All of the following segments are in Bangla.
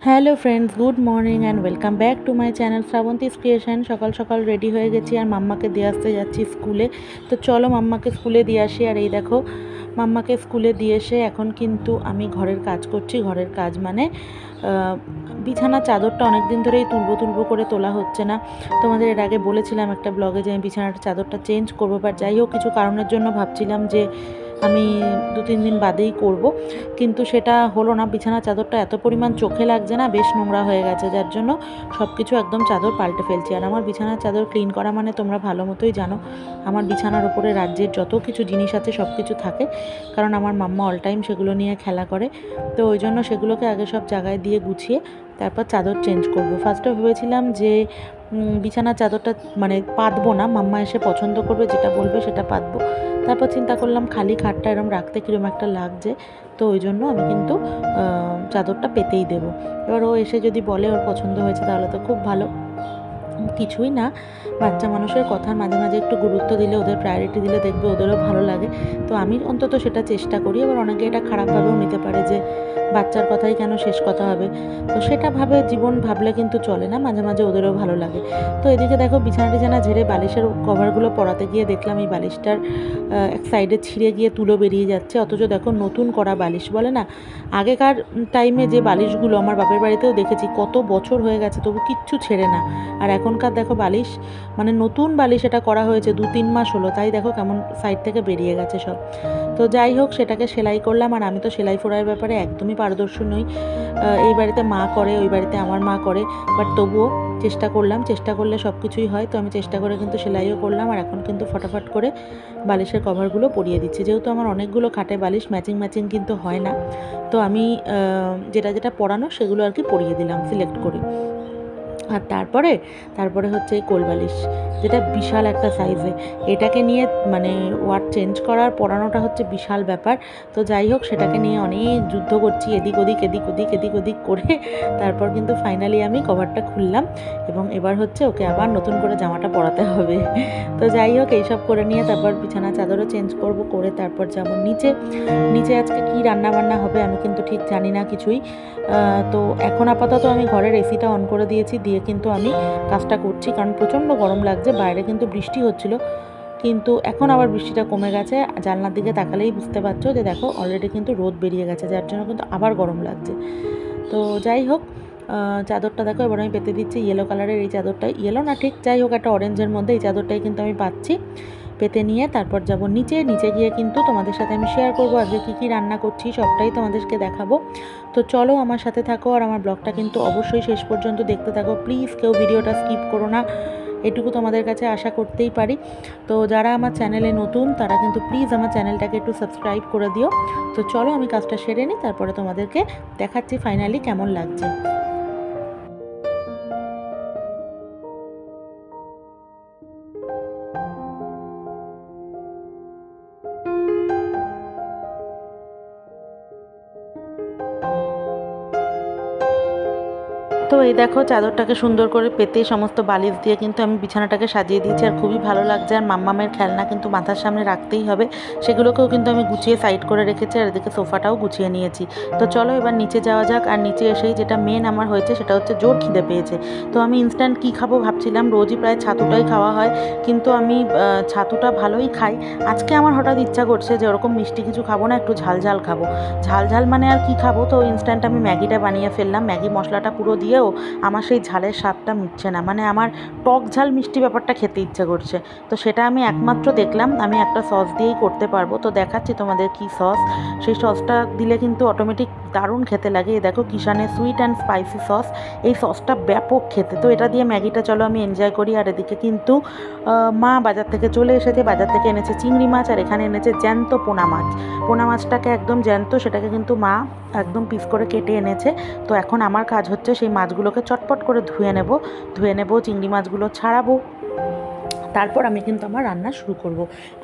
Hello friends, good morning and welcome back to my channel Srabanti's creation. সকাল সকাল রেডি হয়ে গেছি আর মাম্মাকে দিয়ে আসতে যাচ্ছি স্কুলে। তো চলো মাম্মাকে স্কুলে দিয়ে আসি। আর এই দেখো মাম্মাকে স্কুলে দিয়ে এসে এখন কিন্তু আমি ঘরের কাজ করছি। ঘরের কাজ মানে বিছানার চাদরটা অনেক দিন ধরেই তুলবো করে তোলা হচ্ছে না। তোমাদের এর আগে বলেছিলাম একটা ব্লগে যে আমি বিছানার চাদরটা চেঞ্জ করবো, বাট যাই হোক কিছু কারণের জন্য ভাবছিলাম যে আমি 2-3 দিন বাদেই করব, কিন্তু সেটা হলো না। বিছানার চাদরটা এত পরিমাণ চোখে লাগছে না, বেশ নোংরা হয়ে গেছে, যার জন্য সব কিছু একদম চাদর পাল্টে ফেলছি। আর আমার বিছানার চাদর ক্লিন করা মানে তোমরা ভালো মতোই জানো, আমার বিছানার ওপরে রাজ্যের যত কিছু জিনিস আছে সব কিছু থাকে, কারণ আমার মাম্মা অল টাইম সেগুলো নিয়ে খেলা করে। তো ওই জন্য সেগুলোকে আগে সব জায়গায় দিয়ে গুছিয়ে তারপর চাদর চেঞ্জ করব। ফার্স্টে ভেবেছিলাম যে বিছানার চাদরটা মানে পাতবো না, মাম্মা এসে পছন্দ করবে, যেটা বলবে সেটা পাতবো। তারপর চিন্তা করলাম খালি খাটটা এরম রাখতে কীরকম একটা লাগছে, তো ওই জন্য আমি কিন্তু চাদরটা পেতেই দেবো। এবার ও এসে যদি বলে ওর পছন্দ হয়েছে তাহলে তো খুব ভালো। কিছুই না, বাচ্চা মানুষের কথার মাঝে মাঝে একটু গুরুত্ব দিলে, ওদের প্রায়োরিটি দিলে দেখবে ওদেরও ভালো লাগে। তো আমি অন্তত সেটা চেষ্টা করি। আবার অনেকে এটা খারাপভাবেও নিতে পারে যে বাচ্চার কথাই কেন শেষ কথা হবে, তো সেটা ভাবে জীবন ভাবলে কিন্তু চলে না, মাঝে মাঝে ওদেরও ভালো লাগে। তো এদিকে দেখো বিছানা ঝেড়ে বালিশের কভারগুলো পরাতে গিয়ে দেখলাম এই বালিশটার এক সাইডে ছিঁড়ে গিয়ে তুলো বেরিয়ে যাচ্ছে। অথচ দেখো নতুন করা বালিশ, বলে না আগেকার টাইমে যে বালিশগুলো আমার বাপের বাড়িতেও দেখেছি, কত বছর হয়ে গেছে তবু কিচ্ছু ছেড়ে না। আর এখনকার দেখো বালিশ মানে নতুন বালিশ, এটা করা হয়েছে 2-3 মাস হলো, তাই দেখো কেমন সাইড থেকে বেরিয়ে গেছে সব। তো যাই হোক সেটাকে সেলাই করলাম। আর আমি তো সেলাই ফোড়ার ব্যাপারে একদমই পারদর্শী নই। এই বাড়িতে মা করে, ওই বাড়িতে আমার মা করে, বাট তবুও চেষ্টা করলাম, চেষ্টা করলে সব কিছুই হয়। তো আমি চেষ্টা করে কিন্তু সেলাইও করলাম। আর এখন কিন্তু ফটাফট করে বালিশের কভারগুলো পরিয়ে দিচ্ছি। যেহেতু আমার অনেকগুলো খাটে বালিশ, ম্যাচিং কিন্তু হয় না, তো আমি যেটা পরানো সেগুলো আর কি পরিয়ে দিলাম সিলেক্ট করে। আর তারপরে হচ্ছে এই কোলবালিশ, যেটা বিশাল একটা সাইজে, এটাকে নিয়ে মানে ওয়ার্ড চেঞ্জ করার পরানোটা হচ্ছে বিশাল ব্যাপার। তো যাই হোক সেটাকে নিয়ে অনেক যুদ্ধ করছি, এদিক ওদিক করে তারপর কিন্তু ফাইনালি আমি কভারটা খুললাম। এবং এবার হচ্ছে ওকে আবার নতুন করে জামাটা পরাতে হবে। তো যাই হোক এইসব করে নিয়ে তারপর বিছানা চাদরও চেঞ্জ করব, করে তারপর যাব নিচে আজকে কি রান্না বান্না হবে আমি কিন্তু ঠিক জানি না কিছুই। তো এখন আপাতত আমি ঘরের এসিটা অন করে দিয়েছি, দিয়ে কিন্তু আমি কাজটা করছি, কারণ প্রচণ্ড গরম লাগছে। বাইরে কিন্তু বৃষ্টি হচ্ছিল, কিন্তু এখন আবার বৃষ্টিটা কমে গেছে। জানলার দিকে তাকালেই বুঝতে পারছো যে দেখো অলরেডি কিন্তু রোদ বেরিয়ে গেছে, যার জন্য কিন্তু আবার গরম লাগছে। তো যাই হোক চাদরটা দেখো এবার আমি পেতে দিচ্ছি। ইয়েলো কালারের এই চাদরটাই, ইয়েলো না ঠিক, যাই হোক একটা অরেঞ্জের মধ্যে এই চাদরটাই কিন্তু আমি পাচ্ছি। পেতে নিয়ে তারপর যাব নিচে গিয়ে কিন্তু তোমাদের সাথে আমি শেয়ার করবো আজকে কী রান্না করছি, সবটাই তোমাদেরকে দেখাবো। তো চলো আমার সাথে থাকো, আর আমার ব্লগটা কিন্তু অবশ্যই শেষ পর্যন্ত দেখতে থাকো। প্লিজ কেউ ভিডিওটা স্কিপ করো না, এটুকু তোমাদের কাছে আশা করতেই পারি। তো যারা আমার চ্যানেলে নতুন তারা কিন্তু প্লিজ আমার চ্যানেলটাকে একটু সাবস্ক্রাইব করে দিও। তো চলো আমি কাজটা সেরে নিই, তারপরে তোমাদেরকে দেখাচ্ছি ফাইনালি কেমন লাগছে। তো এই দেখো চাদরটাকে সুন্দর করে পেতে সমস্ত বালিশ দিয়ে কিন্তু আমি বিছানাটাকে সাজিয়ে দিয়েছি, আর খুবই ভালো লাগছে। আর মাম্মামের খেলনা কিন্তু মাথার সামনে রাখতেই হবে, সেগুলোকেও কিন্তু আমি গুছিয়ে সাইড করে রেখেছি। আর এদিকে সোফাটাও গুছিয়ে নিয়েছি। তো চলো এবার নিচে যাওয়া যাক। আর নিচে এসেই যেটা মেন আমার হয়েছে সেটা হচ্ছে জোর খিদে পেয়েছে। তো আমি ইনস্ট্যান্ট কী খাবো ভাবছিলাম, রোজই প্রায় ছাতুটাই খাওয়া হয়, কিন্তু আমি ছাতুটা ভালোই খাই। আজকে আমার হঠাৎ ইচ্ছা করছে যে ওরকম মিষ্টি কিছু খাবো না, একটু ঝাল খাবো। ঝাল মানে আর কি খাবো, তো ইনস্ট্যান্ট আমি ম্যাগিটা বানিয়ে ফেললাম। ম্যাগি মশলাটা পুরো দিয়েও আমার সেই ঝালের স্বাদটা মিটছে না, মানে আমার টক ঝাল মিষ্টি ব্যাপারটা খেতে ইচ্ছে করছে। তো সেটা আমি একমাত্র দেখলাম আমি একটা সস দিয়েই করতে পারবো। তো দেখাচ্ছি তোমাদের কি সস, সেই সসটা দিলে কিন্তু অটোমেটিক দারুণ খেতে লাগে। দেখো কিষানের সুইট অ্যান্ড স্পাইসি সস, এই সসটা ব্যাপক খেতে। তো এটা দিয়ে ম্যাগিটা চলো আমি এনজয় করি। আর এদিকে কিন্তু মা বাজার থেকে চলে এসেছে, বাজার থেকে এনেছে চিংড়ি মাছ, আর এখানে এনেছে জ্যান্ত পোনা মাছটাকে একদম জ্যান্ত, সেটাকে কিন্তু মা একদম পিস করে কেটে এনেছে। তো এখন আমার কাজ হচ্ছে সেই মাছগুলোকে চটপট করে ধুয়ে নেব, চিংড়ি মাছগুলো ছাড়াবো। তারপর আমি কিন্তু আমার রান্না শুরু করব।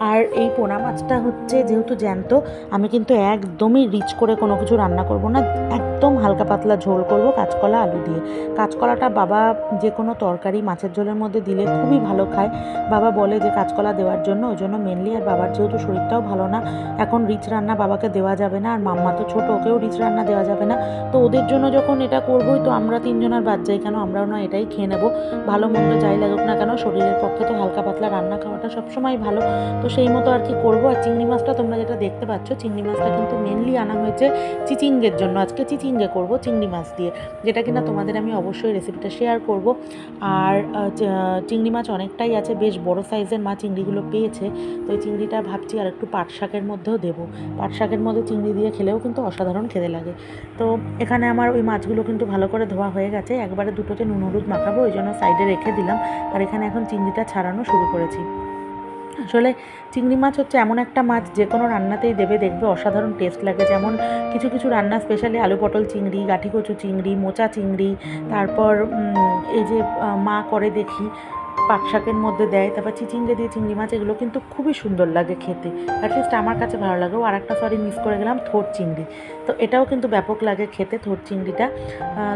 আর এই পোনা মাছটা হচ্ছে যেহেতু জ্যান্ত, আমি কিন্তু একদমই রিচ করে কোনো কিছু রান্না করব না, একদম হালকা পাতলা ঝোল করব কাঁচকলা আলু দিয়ে। কাঁচকলাটা বাবা যে কোনো তরকারি মাছের ঝোলের মধ্যে দিলে খুবই ভালো খায়। বাবা বলে যে কাঁচকলা দেওয়ার জন্য, ওই জন্য মেনলি। আর বাবার যেহেতু শরীরটাও ভালো না, এখন রিচ রান্না বাবাকে দেওয়া যাবে না, আর মাম্মা তো ছোটো, ওকেও রিচ রান্না দেওয়া যাবে না। তো ওদের জন্য যখন এটা করবোই, তো আমরা তিনজন আর বাদ যাই কেন, আমরাও না এটাই খেয়ে নেবো। ভালো মন্দ যাই লাগুক না কেন, শরীরের পক্ষে তো হালকা পাতলা রান্না খাওয়াটা সবসময় ভালো। তো সেই মতো আর কি করবো। আর চিংড়ি মাছটা তোমরা যেটা দেখতে পাচ্ছ, চিংড়ি মাছটা কিন্তু মেনলি আনা হয়েছে চিচিঙ্গের জন্য। আজকে চিচিঙ্গে করবো চিংড়ি মাছ দিয়ে, যেটা কিনা তোমাদের আমি অবশ্যই রেসিপিটা শেয়ার করব। আর চিংড়ি মাছ অনেকটাই আছে, বেশ বড় সাইজের মাছ চিংড়িগুলো পেয়েছে। তো এই চিংড়িটা ভাবছি আর একটু পাট শাকের মধ্যেও দেবো। পাট শাকের মধ্যে চিংড়ি দিয়ে খেলেও কিন্তু অসাধারণ খেতে লাগে। তো এখানে আমার ওই মাছগুলো কিন্তু ভালো করে ধোয়া হয়ে গেছে, একবারে দুটোতে নুন হলুদ মাখাবো, ওই জন্য সাইডে রেখে দিলাম। আর এখানে এখন চিংড়িটা ছাড়ানো শুরু করেছি। আসলে চিংড়ি মাছ হচ্ছে এমন একটা মাছ, যে কোনো রান্নাতেই দেবে দেখবে অসাধারণ টেস্ট লাগে। যেমন কিছু কিছু রান্না, স্পেশালি আলু পটল চিংড়ি, গাঠি কচু চিংড়ি, মোচা চিংড়ি, তারপর এই যে মা করে দেখি পাট শাকের মধ্যে দেয়, তারপর চিচিঙ্গে দিয়ে চিংড়ি মাছ, এগুলো কিন্তু খুবই সুন্দর লাগে খেতে। অ্যাটলিস্ট আমার কাছে ভালো লাগে। আর একটা মিস করে গেলাম, থোড় চিংড়ি, তো এটাও কিন্তু ব্যাপক লাগে খেতে, থোড় চিংড়িটা।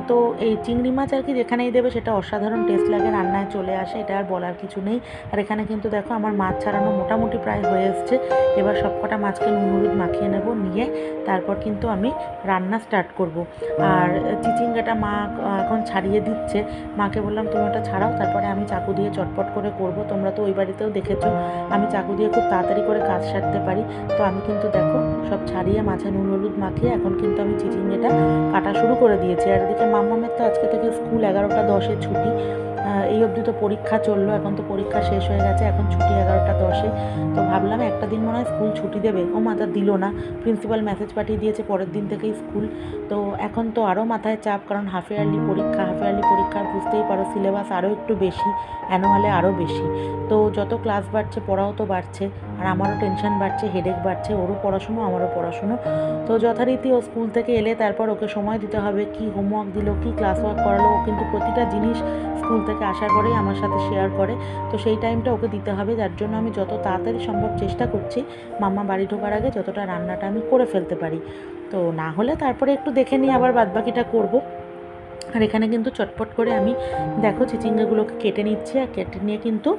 তো এই চিংড়ি মাছ আর কি যেখানেই দেবে সেটা অসাধারণ টেস্ট লাগে, রান্নায় চলে আসে, এটা আর বলার কিছু নেই। আর এখানে কিন্তু দেখো আমার মাছ ছাড়ানো মোটামুটি প্রায় হয়ে এসছে। এবার সবকটা মাছকে নুন হলুদ মাখিয়ে নেব, নিয়ে তারপর কিন্তু আমি রান্না স্টার্ট করব। আর চিচিঙ্গাটা মা এখন ছাড়িয়ে দিচ্ছে, মাকে বললাম তুমি ওটা ছাড়াও, তারপরে আমি চাকু দিয়ে চটপট করে করব। তোমরা তো ওই বাড়িতেও দেখেছো আমি চাকু দিয়ে খুব তাড়াতাড়ি করে কাজ সারতে পারি। তো আমি কিন্তু দেখো সব ছাড়িয়ে মাছে নুন হলুদ মাখিয়ে এখন কিন্তু আমি চিচিঙ্গাটা কাটা শুরু করে দিয়েছি। আর এদিকে মাম্মামের তো আজকে থেকে স্কুল 11টা 10-এ ছুটি। এই অবধি তো পরীক্ষা চললো, এখন তো পরীক্ষা শেষ হয়ে গেছে, এখন ছুটি 11টা 10-এ। তো ভাবলাম একটা দিন মনে হয় স্কুল ছুটি দেবে, ও মাথা দিল না, প্রিন্সিপাল মেসেজ পাঠিয়ে দিয়েছে পরের দিন থেকেই স্কুল। তো এখন তো আরও মাথায় চাপ, কারণ হাফ ইয়ারলি পরীক্ষা বুঝতেই পারো, সিলেবাস আরও একটু বেশি, অ্যানুয়ালে আরও বেশি। তো যত ক্লাস বাড়ছে পড়াও তো বাড়ছে, আর আমারও টেনশন বাড়ছে, হেডেক বাড়ছে, ওরও পড়াশুনো আমারও পড়াশুনো। তো যথারীতি ও স্কুল থেকে এলে তারপর ওকে সময় দিতে হবে, কি হোমওয়ার্ক দিল, কি ক্লাস ওয়ার্ক করালো, ও কিন্তু প্রতিটা জিনিস স্কুল থেকে আসার পরেই আমার সাথে শেয়ার করে। তো সেই টাইমটা ওকে দিতে হবে, যার জন্য আমি যত তাড়াতাড়ি সম্ভব চেষ্টা করছি মাম্মা বাড়ি ঢোকার আগে যতটা রান্নাটা আমি করে ফেলতে পারি। তো না হলে তারপরে একটু দেখে নিই, আবার বাদবাকিটা করব। আর এখানে কিন্তু চটপট করে আমি দেখো চিচিঙ্গাগুলোকে কেটে নিচ্ছি, আর কেটে নিয়ে কিন্তু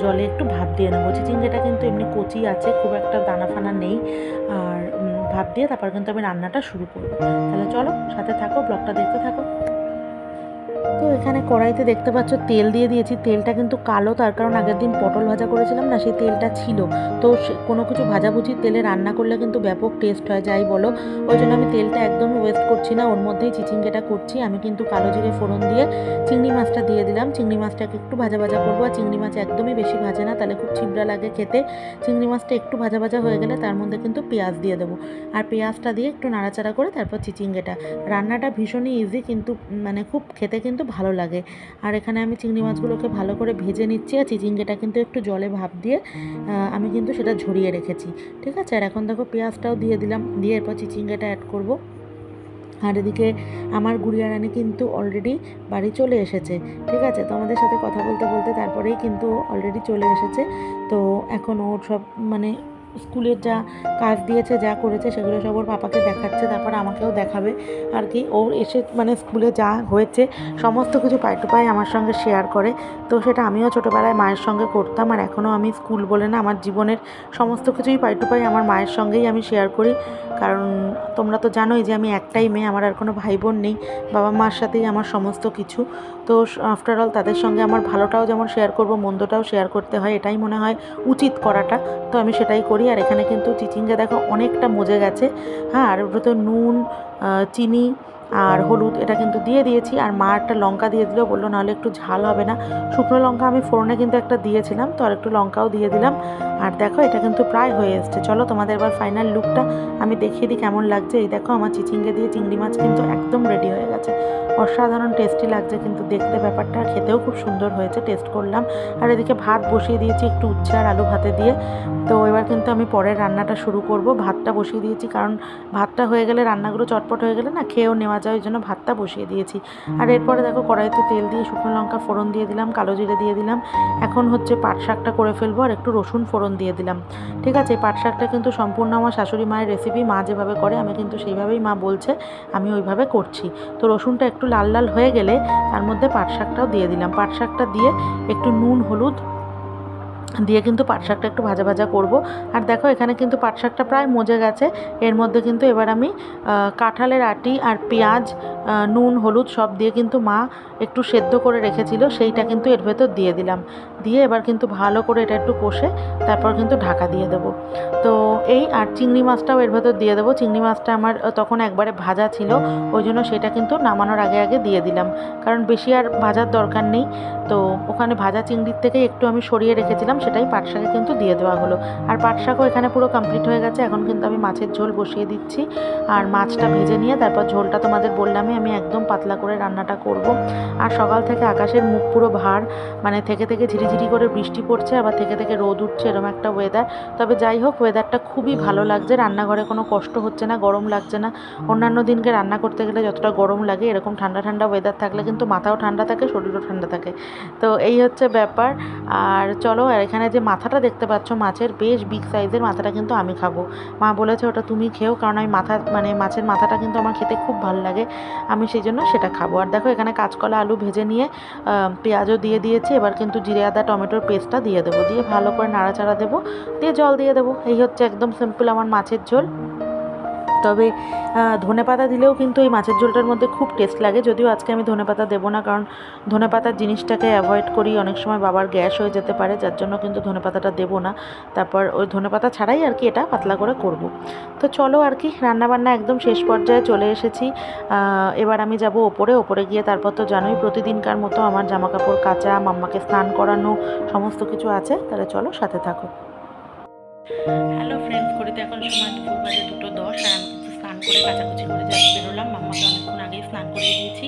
জলে একটু ভাপ দিয়ে নেবো। চিচিঙ্গাটা কিন্তু এমনি কচি আছে, খুব একটা দানা ফানা নেই। আর ভাপ দিয়ে তারপর কিন্তু আমি রান্নাটা শুরু করবো। তাহলে চলো সাথে থাকো, ব্লগটা দেখতে থাকো। তো এখানে কড়াইতে দেখতে পাচ্ছ তেল দিয়ে দিয়েছি, তেলটা কিন্তু কালো, তার কারণ আগের দিন পটল ভাজা করেছিলাম না, সেই তেলটা ছিল। তো কোনো কিছু ভাজাভুজির তেলে রান্না করলে কিন্তু ব্যাপক টেস্ট হয়, যাই বলো। ওই জন্য আমি তেলটা একদমই ওয়েস্ট করছি না, ওর মধ্যেই চিচিঙ্গাটা করছি। আমি কিন্তু কালো জিরে ফোড়ন দিয়ে চিংড়ি মাছটা দিয়ে দিলাম, চিংড়ি মাছটাকে একটু ভাজা ভাজা করবো। আর চিংড়ি মাছ একদমই বেশি ভাজে না, তাহলে খুব ছিবড়া লাগে খেতে। চিংড়ি মাছটা একটু ভাজা ভাজা হয়ে গেলে তার মধ্যে কিন্তু পেঁয়াজ দিয়ে দেবো, আর পেঁয়াজটা দিয়ে একটু নাড়াচাড়া করে তারপর চিচিঙ্গাটা। রান্নাটা ভীষণই ইজি, কিন্তু মানে খুব খেতে কিন্তু ভালো লাগে। আর এখানে আমি চিংড়ি মাছগুলোকে ভালো করে ভেজে নিচ্ছি, আর চিচিঙ্গাটা কিন্তু একটু জলে ভাপ দিয়ে আমি কিন্তু সেটা ঝরিয়ে রেখেছি, ঠিক আছে। আর এখন দেখো পেঁয়াজটাও দিয়ে দিলাম, দিয়ে এরপর চিচিঙ্গাটা অ্যাড করব। আর এদিকে আমার গুড়িয়া রানী কিন্তু অলরেডি বাড়ি চলে এসেছে, ঠিক আছে। তো আমাদের সাথে কথা বলতে বলতে তারপরেই কিন্তু অলরেডি চলে এসেছে। তো এখন ওর সব মানে স্কুলের যা কাজ দিয়েছে, যা করেছে, সেগুলো সব ওর পাপাকে দেখাচ্ছে, তারপর আমাকেও দেখাবে আর কি। ওর এসে মানে স্কুলে যা হয়েছে সমস্ত কিছু পাই টু পাই আমার সঙ্গে শেয়ার করে। তো সেটা আমিও ছোটোবেলায় মায়ের সঙ্গে করতাম, আর এখনও আমি স্কুল বলে না, আমার জীবনের সমস্ত কিছুই পাই টু পাই আমার মায়ের সঙ্গেই আমি শেয়ার করি। কারণ তোমরা তো জানোই যে আমি একটাই মেয়ে, আমার আর কোনো ভাই বোন নেই, বাবা মার সাথেই আমার সমস্ত কিছু। তো আফটার অল তাদের সঙ্গে আমার ভালোটাও যেমন শেয়ার করব, মন্দটাও শেয়ার করতে হয়, এটাই মনে হয় উচিত করাটা। তো আমি সেটাই করি। আর এখানে কিন্তু চিচিঙ্গা দেখো অনেকটা মজে গেছে, হ্যাঁ। আর ওটা তো নুন, চিনি আর হলুদ এটা কিন্তু দিয়ে দিয়েছি। আর মা একটা লঙ্কা দিয়ে দিল, বললো নাহলে একটু ঝাল হবে না। শুকনো লঙ্কা আমি ফোড়নে কিন্তু একটা দিয়েছিলাম, তো আর একটু লঙ্কাও দিয়ে দিলাম। আর দেখো এটা কিন্তু প্রায় হয়ে এসছে। চলো তোমাদের এবার ফাইনাল লুকটা আমি দেখিয়ে দিই কেমন লাগছে। এই দেখো আমার চিচিঙ্গা দিয়ে চিংড়ি মাছ কিন্তু একদম রেডি হয়ে গেছে, অসাধারণ টেস্টি লাগছে কিন্তু দেখতে, ব্যাপারটা খেতেও খুব সুন্দর হয়েছে, টেস্ট করলাম। আর এদিকে ভাত বসিয়ে দিয়েছি একটু উচ্ছে আর আলু ভাতে দিয়ে। তো এবার কিন্তু আমি পরের রান্নাটা শুরু করব। ভাতটা বসিয়ে দিয়েছি, কারণ ভাতটা হয়ে গেলে রান্নাগুলো চটপট হয়ে গেলে না খেয়েও নেওয়া যায়, ওই জন্য ভাতটা বসিয়ে দিয়েছি। আর এরপরে দেখো কড়াইতে তেল দিয়ে শুকনো লঙ্কা ফোড়ন দিয়ে দিলাম, কালো জিরে দিয়ে দিলাম। এখন হচ্ছে পাট শাকটা করে ফেলবো আর একটু রসুন ফোড়ন দিয়ে দিলাম। ঠিক আছে, পাট শাকটা কিন্তু সম্পূর্ণ আমার শাশুড়ি মায়ের রেসিপি, মা যেভাবে করে আমি কিন্তু সেইভাবেই, মা বলছে আমি ওইভাবে করছি। তো রসুনটা একটু লাল লাল হয়ে গেলে তার মধ্যে পাট শাকটাও দিয়ে দিলাম। পাট শাকটা দিয়ে একটু নুন হলুদ দিয়ে কিন্তু পাট শাকটা একটু ভাজা ভাজা করব। আর দেখো এখানে কিন্তু পাট শাকটা প্রায় মজে গেছে। এর মধ্যে কিন্তু এবার আমি কাঁঠালের আটি আর পেঁয়াজ, নুন হলুদ সব দিয়ে কিন্তু মা একটু সেদ্ধ করে রেখেছিল, সেইটা কিন্তু এর ভেতর দিয়ে দিলাম। দিয়ে এবার কিন্তু ভালো করে এটা একটু কষে তারপর কিন্তু ঢাকা দিয়ে দেবো। তো এই আর চিংড়ি মাছটাও এর ভেতর দিয়ে দেবো। চিংড়ি মাছটা আমার তখন একবারে ভাজা ছিল, ওই জন্য সেটা কিন্তু নামানোর আগে আগে দিয়ে দিলাম, কারণ বেশি আর ভাজার দরকার নেই। তো ওখানে ভাজা চিংড়ির থেকে একটু আমি সরিয়ে রেখেছিলাম, সেটাই পাট শাকে কিন্তু দিয়ে দেওয়া হলো। আর পাট শাকও এখানে পুরো কমপ্লিট হয়ে গেছে। এখন কিন্তু আমি মাছের ঝোল বসিয়ে দিচ্ছি। আর মাছটা ভেজে নিয়ে তারপর ঝোলটা তোমাদের বললামই আমি একদম পাতলা করে রান্নাটা করব। আর সকাল থেকে আকাশের মুখ পুরো ভার, মানে থেকে থেকে ঝিরিঝিরি করে বৃষ্টি পড়ছে, আবার থেকে থেকে রোদ উঠছে, এরকম একটা ওয়েদার। তবে যাই হোক, ওয়েদারটা খুবই ভালো লাগছে, রান্নাঘরে কোনো কষ্ট হচ্ছে না, গরম লাগছে না। অন্যান্য দিনকে রান্না করতে গেলে যতটা গরম লাগে, এরকম ঠান্ডা ঠান্ডা ওয়েদার থাকলে কিন্তু মাথাও ঠান্ডা থাকে, শরীরও ঠান্ডা থাকে। তো এই হচ্ছে ব্যাপার। আর চলো, আর এখানে যে মাথাটা দেখতে পাচ্ছ মাছের, বেশ বিগ সাইজের মাথাটা কিন্তু আমি খাবো। মা বলেছে ওটা তুমি খেও, কারণ আমি মাছের মাথাটা কিন্তু আমার খেতে খুব ভালো লাগে, আমি সেই জন্য সেটা খাবো। আর দেখো এখানে কাঁচকলা আলু ভেজে নিয়ে পেঁয়াজও দিয়ে দিয়েছি। এবার কিন্তু জিরে আদা টমেটোর পেস্টটা দিয়ে দেবো, দিয়ে ভালো করে নাড়াচাড়া দেবো, দিয়ে জল দিয়ে দেবো। এই হচ্ছে একদম সিম্পল আমার মাছের ঝোল। তবে ধনেপাতা দিলেও কিন্তু এই মাছের ঝোলটার মধ্যে খুব টেস্ট লাগে, যদিও আজকে আমি ধনেপাতা দেবো না, কারণ ধনেপাতার জিনিসটাকে অ্যাভয়েড করি, অনেক সময় বাবার গ্যাস হয়ে যেতে পারে, যার জন্য কিন্তু ধনেপাতাটা দেবো না। তারপর ওই ধনেপাতা ছাড়াই আর কি এটা পাতলা করে করব। তো চলো আর কি, রান্নাবান্না একদম শেষ পর্যায়ে চলে এসেছি। এবার আমি যাব ওপরে গিয়ে তারপর তো জানোই প্রতিদিনকার মতো আমার জামা কাপড় কাচা, মাম্মাকে স্নান করানো, সমস্ত কিছু আছে। তাহলে চলো সাথে থাকো। হ্যালো ফ্রেন্ডস, ঘড়িতে এখন সময় দুপুর বাজে 2:10, আর আমি কিন্তু স্নান করে কাচাকুচি করে জাস্ট বেরোলাম। মাম্মাকে অনেকক্ষণ আগেই স্নান করিয়ে দিয়েছি,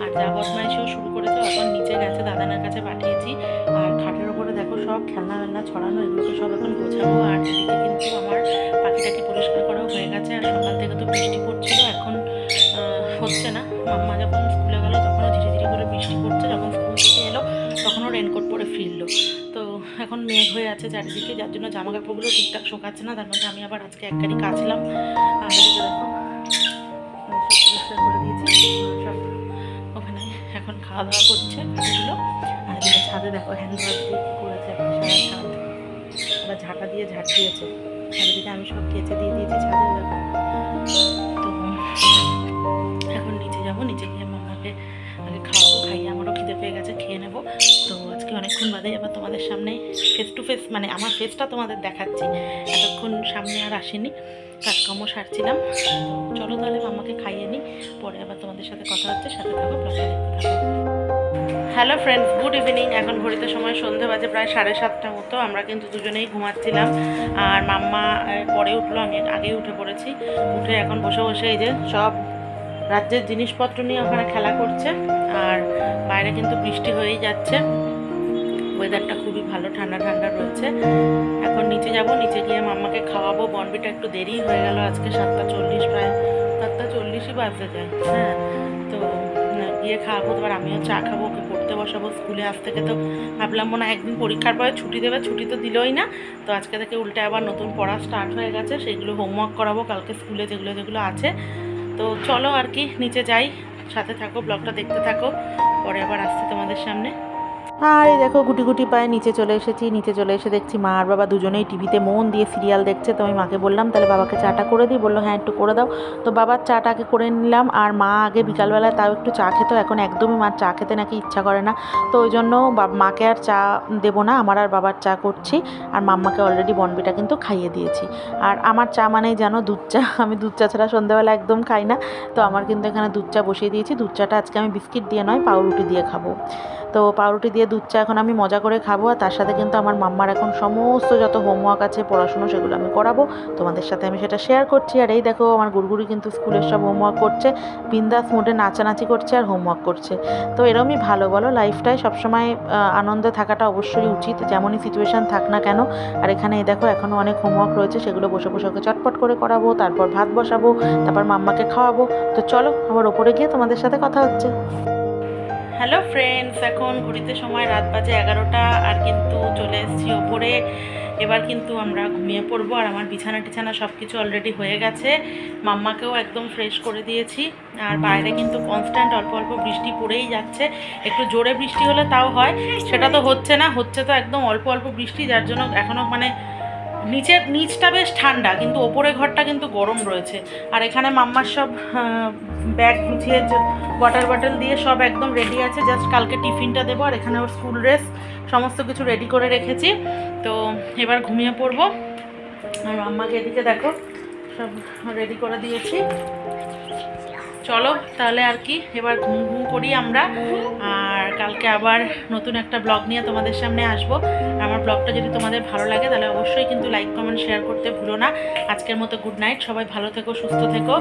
আর যা বদমাইশিও শুরু করেছে, এখন নিচে গেছে, দাদানের কাছে পাঠিয়েছি। আর খাটের ওপরে দেখো সব খেলনা ছড়ানো, এগুলোকে সব এখন গোছাবো। আর এদিকে কিন্তু আমার পাখিটাকে পরিষ্কার করাও হয়ে গেছে। আর সকাল থেকে তো বৃষ্টি পড়ছিল, এখন হচ্ছে না। মাম্মা যখন স্কুলে গেল তখনও ধীরে করে বৃষ্টি পড়ছে, যখন স্কুল থেকে এলো তখনও রেনকোট পরে ফিরলো। তো এখন মেঘ হয়ে আছে চারিদিকে, যার জন্য জামা কাপড়গুলো ঠিকঠাক শোকাচ্ছে না। তার মধ্যে আমি আবার আজকে এক গাড়ি কাচলাম। আর এদিকে দেখো সব পরিষ্কার করে দিয়েছি, সব ওখানে এখন খাওয়া দাওয়া করছে পাখিগুলো। আর এদিকে ছাদে দেখো হ্যান্ড ওয়াশ দিয়ে কী করেছে, সারা ছাদ আবার ঝাঁটা দিয়ে ঝাঁট দিয়েছে। আর এদিকে আমি সব কেচে দিয়ে দিয়েছি ছাদে দেখো। তো এখন নিচে যাবো, নিচে গিয়ে মামাকে আগে খাওয়াবো, খাইয়ে আমারও খিদে পেয়ে গেছে, খেয়ে নেবো। তো আজকে অনেকক্ষণ বাদে আবার তোমাদের সামনে ফেস টু ফেস, মানে আমার ফেসটা তোমাদের দেখাচ্ছি। এতক্ষণ সামনে আর আসেনি, কাজকর্ম সারছিলাম। তো চলো তাহলে মামাকে খাইয়ে নিই, পরে আবার তোমাদের সাথে কথা হচ্ছে, সাথে থাকো, ব্লগটা দেখতে থাকো। Hello friends, good evening. এখন ঘড়িতে সময় সন্ধে বাজে প্রায় 7:30 মতো। আমরা কিন্তু দুজনেই ঘুমাচ্ছিলাম, আর মাম্মা পরে উঠলো, আমি আগেই উঠে পড়েছি। উঠে এখন বসে এই যে সব রাজ্যের জিনিসপত্র নিয়ে ওখানে খেলা করছে। আর বাইরে কিন্তু বৃষ্টি হয়েই যাচ্ছে, ওয়েদারটা খুবই ভালো, ঠান্ডা রয়েছে। এখন নিচে যাব, নিচে গিয়ে মাম্মাকে খাওয়াবো। বনবিটা একটু দেরি হয়ে গেল আজকে, 7:40, প্রায় 7:40ই বাজতে যায়। হ্যাঁ, তো গিয়ে খাওয়াবো। এবার আমিও চা খাবো, ওকে পড়তে বসাবো। স্কুলে আজ থেকে তো ভাবলাম মনে হয় একদিন পরীক্ষার পরে ছুটি দেবে, ছুটি তো দিলই না। তো আজকে থেকে উল্টে আবার নতুন পড়া স্টার্ট হয়ে গেছে, সেইগুলো হোমওয়ার্ক করাবো কালকে স্কুলে, যেগুলো আছে। তো চলো আর কি নিচে যাই, সাথে থাকো, ব্লগটা দেখতে থাকো, পরে আবার আসছি তোমাদের সামনে। আর এই দেখো গুটি পায়ে নিচে চলে এসেছি। নিচে চলে এসে দেখছি মা আর বাবা দুজনেই টিভিতে মন দিয়ে সিরিয়াল দেখছে। তো আমি মাকে বললাম তাহলে বাবাকে চাটা করে দিই, বললো হ্যাঁ একটু করে দাও। তো বাবার চাটাকে করে নিলাম। আর মা আগে বিকালবেলায় তাও একটু চা খেত, এখন একদমই মার চা খেতে নাকি ইচ্ছা করে না। তো ওই জন্য মাকে আর চা দেবো না, আমার আর বাবার চা করছি। আর মাম্মাকে অলরেডি বনবিটা কিন্তু খাইয়ে দিয়েছি। আর আমার চা মানেই জানো দুধ চা, আমি দুধ চা ছাড়া সন্ধ্যাবেলা একদম খাই না। তো আমার কিন্তু এখানে দুধ চা বসিয়ে দিয়েছি। দুধ চাটা আজকে আমি বিস্কিট দিয়ে নয়, পাউরুটি দিয়ে খাবো। তো পাউরুটি দিয়ে দুধ চা এখন আমি মজা করে খাবো। আর তার সাথে কিন্তু আমার মাম্মার এখন সমস্ত যত হোমওয়ার্ক আছে পড়াশুনো সেগুলো আমি করাবো, তোমাদের সাথে আমি সেটা শেয়ার করছি। আর এই দেখো আমার গুড়গুড়ি কিন্তু স্কুলের সব হোমওয়ার্ক করছে, বিন্দাস মোডে নাচানাচি করছে আর হোমওয়ার্ক করছে। তো এরমই ভালো বলো, লাইফটায় সবসময় আনন্দে থাকাটা অবশ্যই উচিত, যেমনই সিচুয়েশান থাক না কেন। আর এখানে এই দেখো এখনও অনেক হোমওয়ার্ক রয়েছে, সেগুলো বসে বসে ওকে চটপট করে করাবো, তারপর ভাত বসাবো, তারপর মাম্মাকে খাওয়াবো। তো চলো আবার ওপরে গিয়ে তোমাদের সাথে কথা হচ্ছে। হ্যালো ফ্রেন্ডস, এখন ঘড়িতে সময় রাত বাজে 11টা, আর কিন্তু চলে এসেছি ওপরে। এবার কিন্তু আমরা ঘুমিয়ে পড়বো। আর আমার বিছানা টিছানা সব কিছু অলরেডি হয়ে গেছে, মাম্মাকেও একদম ফ্রেশ করে দিয়েছি। আর বাইরে কিন্তু কনস্ট্যান্ট অল্প অল্প বৃষ্টি পড়েই যাচ্ছে, একটু জোরে বৃষ্টি হলে তাও হয়, সেটা তো হচ্ছে না, হচ্ছে তো একদম অল্প অল্প বৃষ্টি, যার জন্য এখনও মানে নিচটা বেশ ঠান্ডা, কিন্তু ওপরের ঘরটা কিন্তু গরম রয়েছে। আর এখানে মাম্মার সব ব্যাগ গুছিয়ে ওয়াটার বটল দিয়ে সব একদম রেডি আছে, জাস্ট কালকে টিফিনটা দেবো। আর এখানে ওর স্কুল ড্রেস সমস্ত কিছু রেডি করে রেখেছি। তো এবার ঘুমিয়ে পড়বো। আর মাম্মাকে এদিকে দেখো সব রেডি করে দিয়েছি। চলো তাহলে আর কি, এবার ঘুম ঘুম করি আমরা। আর কালকে আবার নতুন একটা ব্লগ নিয়ে তোমাদের সামনে আসবো। আমার ব্লগটা যদি তোমাদের ভালো লাগে তাহলে অবশ্যই কিন্তু লাইক কমেন্ট শেয়ার করতে ভুলো না। আজকের মতো গুড নাইট, সবাই ভালো থেকো, সুস্থ থেকো।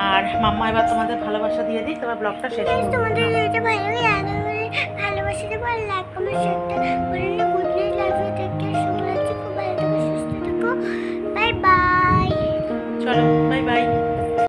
আর মাম্মা এবার তোমাদের ভালোবাসা দিয়ে দিই, তোমার ব্লগটা শেষ করবো।